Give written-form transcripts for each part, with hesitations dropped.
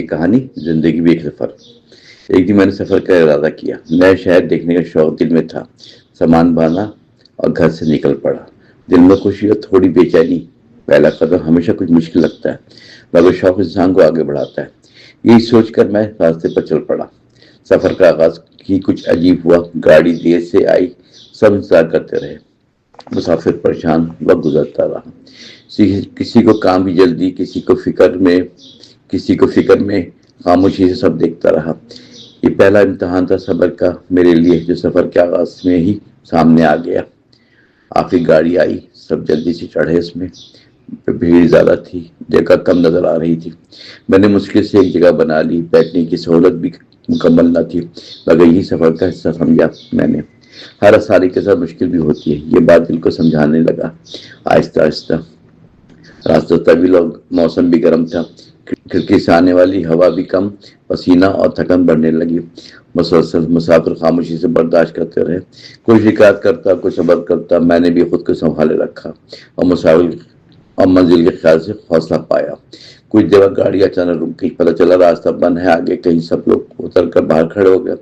یہ کہانی زندگی بھی ایک سفر۔ ایک دن میں نے سفر کا ارادہ کیا، نئے شہر دیکھنے کا شوق دل میں تھا۔ سامان باندھا اور گھر سے نکل پڑا، دل میں خوشی اور تھوڑی بے چینی۔ پہلا قدم ہمیشہ کچھ مشکل لگتا ہے، مگر شوق انسان کو آگے بڑھاتا ہے۔ یہی سوچ کر میں راستے پر چل پڑا۔ سفر کا آغاز ہی کچھ عجیب ہوا۔ گاڑی دیر سے آئی، سب انتظار کرتے رہے، مسافر پریشان، وقت گزرتا رہا۔ کسی کو کام کی جلدی، کسی کو فکر میں، خاموشی سے سب دیکھتا رہا۔ یہ پہلا امتحان تھا صبر کا میرے لیے، جو سفر کے آغاز میں ہی سامنے آ گیا۔ آخر گاڑی آئی، سب جلدی سے چڑھے اس میں۔ بھیڑ زیادہ تھی، جگہ کم نظر آ رہی تھی۔ میں نے مشکل سے ایک جگہ بنا لی، بیٹھنے کی سہولت بھی مکمل نہ تھی، مگر یہی سفر کا حصہ سمجھا میں نے۔ ہر آسانی کے ساتھ مشکل بھی ہوتی ہے، یہ بات دل کو سمجھانے لگا۔ آہستہ آہستہ راستہ طویل اور موسم بھی گرم تھا، کھڑکی سے آنے والی ہوا بھی کم، پسینہ اور تھکن بڑھنے لگی۔ مسلسل مسافر خاموشی سے برداشت کرتے رہے، کوئی شکایت کرتا، کوئی صبر کرتا۔ میں نے بھی خود کو سنبھالے رکھا اور منزل کے خیال سے حوصلہ پایا۔ کچھ دیر بعد گاڑی اچانک رک گئی، پتہ چلا راستہ بند ہے آگے کہیں۔ سب لوگ اتر کر باہر کھڑے ہو گئے۔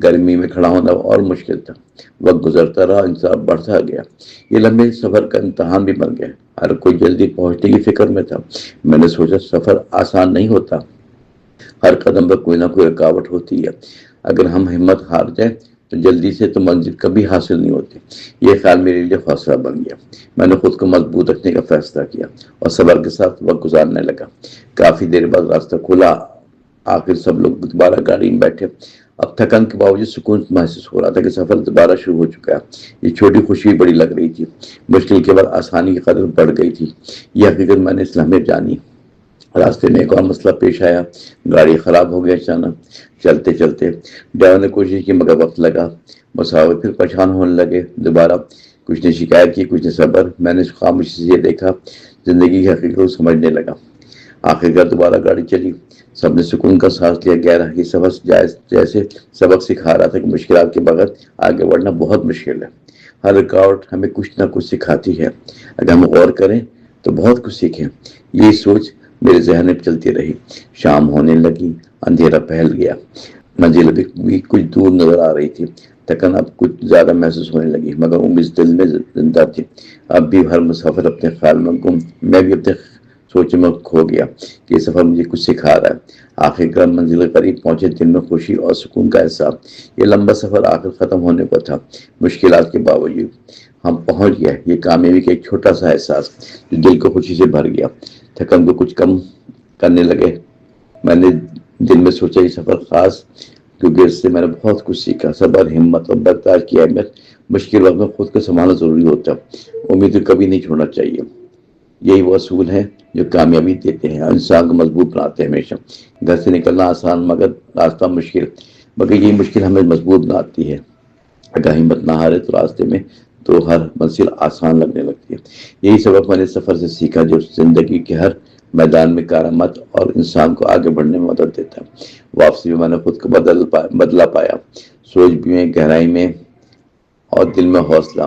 گرمی میں کھڑا ہونا اور مشکل تھا۔ وقت گزرتا رہا، انتظار بڑھتا گیا۔ یہ لمبے سفر کا امتحان بھی بن گیا، ہر کوئی جلدی پہنچنے کی فکر میں تھا۔ میں نے سوچا سفر آسان نہیں ہوتا، ہر قدم پر کوئی نہ کوئی رکاوٹ ہوتی ہے۔ اگر ہم ہمت ہار جائیں تو جلدی سے تو منزل کبھی حاصل نہیں ہوتی۔ یہ خیال میرے لیے حوصلہ بن گیا۔ میں نے خود کو مضبوط رکھنے کا فیصلہ کیا اور صبر کے ساتھ وقت گزارنے لگا۔ کافی دیر بعد راستہ کھلا، آخر سب لوگ دوبارہ گاڑی میں بیٹھے۔ اب تھکن کے باوجود سکون محسوس ہو رہا تھا کہ سفر دوبارہ شروع ہو چکا ہے۔ یہ چھوٹی خوشی بڑی لگ رہی تھی۔ مشکل کے بعد آسانی کی قدر بڑھ گئی تھی، یہ حقیقت میں نے اس لمحے جانی۔ راستے میں ایک اور مسئلہ پیش آیا، گاڑی خراب ہو گئی اچانک۔ چلتے چلتے ڈرائیور نے کوشش کی مگر وقت لگا۔ مسافر پھر پریشان ہونے لگے۔ دوبارہ کچھ نے شکایت کی، کچھ نے صبر۔ میں نے خاموشی سے یہ دیکھا، زندگی کی حقیقت کو سمجھنے لگا۔ آخرکار دوبارہ گاڑی چلی، سب نے سکون کا سانس لیا گہرا۔ یہ سفر جیسے سبق سکھا رہا تھا کہ مشکلات کے بغیر آگے بڑھنا بہت مشکل ہے۔ ہر رکاوٹ ہمیں کچھ نہ کچھ سکھاتی ہے، اگر ہم غور کریں تو بہت کچھ سیکھیں۔ یہ سوچ میرے ذہن میں چلتی رہی۔ شام ہونے لگی، اندھیرا پھیل گیا، منزل بھی کچھ دور نظر آ رہی تھی۔ تھکن اب کچھ زیادہ محسوس ہونے لگی، مگر امید دل میں زندہ تھی۔ اب بھی ہر مسافر اپنے خیال میں گم، میں بھی اپنے سوچ میں کھو گیا کہ یہ سفر مجھے کچھ سکھا رہا ہے۔ آخرکار منزل کے قریب پہنچے، دل میں خوشی اور سکون کا احساس۔ یہ لمبا سفر آخر ختم ہونے کو تھا۔ مشکلات کے باوجود ہم پہنچ گئے، یہ کامیابی کا ایک چھوٹا سا احساس جو دل کو خوشی سے بھر گیا۔ تھکن کو کچھ کم کرنے لگے۔ میں نے دل میں سوچا یہ سفر خاص کیونکہ اس سے میں نے بہت کچھ سیکھا۔ صبر، ہمت اور برداشت کی اہمیت۔ مشکل وقت میں خود کو سنبھالنا ضروری ہوتا ہے، امید کبھی نہیں چھوڑنا چاہیے۔ یہی وہ اصول ہیں جو کامیابی دیتے ہیں اور انسان کو مضبوط بناتے ہیں۔ ہمیشہ گھر سے نکلنا آسان مگر راستہ مشکل، مگر یہ مشکل ہمیں مضبوط بناتی ہے۔ اگر ہمت نہ ہارے تو راستے میں تو ہر منزل آسان لگنے لگتی ہے۔ یہی سبق میں نے سفر سے سیکھا جو زندگی کے ہر میدان میں کارآمد اور انسان کو آگے بڑھنے میں مدد دیتا ہے۔ واپسی میں میں نے خود کو بدلا پایا، سوچ بھی میں گہرائی میں اور دل میں حوصلہ۔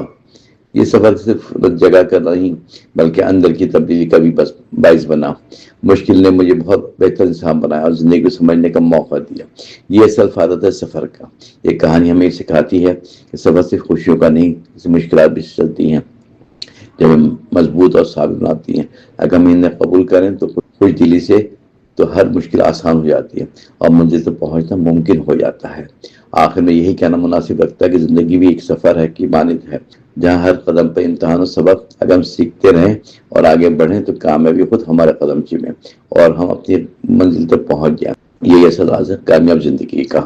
یہ سفر صرف جگہ کا نہیں بلکہ اندر کی تبدیلی کا بھی باعث بنا۔ مشکل نے مجھے بہت بہتر انسان بنایا اور زندگی کو سمجھنے کا موقع دیا۔ یہ اصل فائدہ ہے سفر کا۔ یہ کہانی ہمیں سکھاتی ہے کہ سفر صرف خوشیوں کا نہیں، اس مشکلات بھی چلتی ہیں جو ہمیں مضبوط اور ثابت بناتی ہیں۔ اگر ہم انہیں قبول کریں تو خوش دلی سے تو ہر مشکل آسان ہو جاتی ہے اور منزل تک پہنچنا ممکن ہو جاتا ہے۔ آخر میں یہی کہنا مناسب لگتا ہے کہ زندگی بھی ایک سفر ہے کی مانند ہے، جہاں ہر قدم پر امتحان و سبق۔ اگر ہم سیکھتے رہیں اور آگے بڑھیں تو کامیابی خود ہمارے قدم چومے اور ہم اپنی منزل تک پہنچ جائیں۔ یہی اصل راز ہے کامیاب زندگی کا۔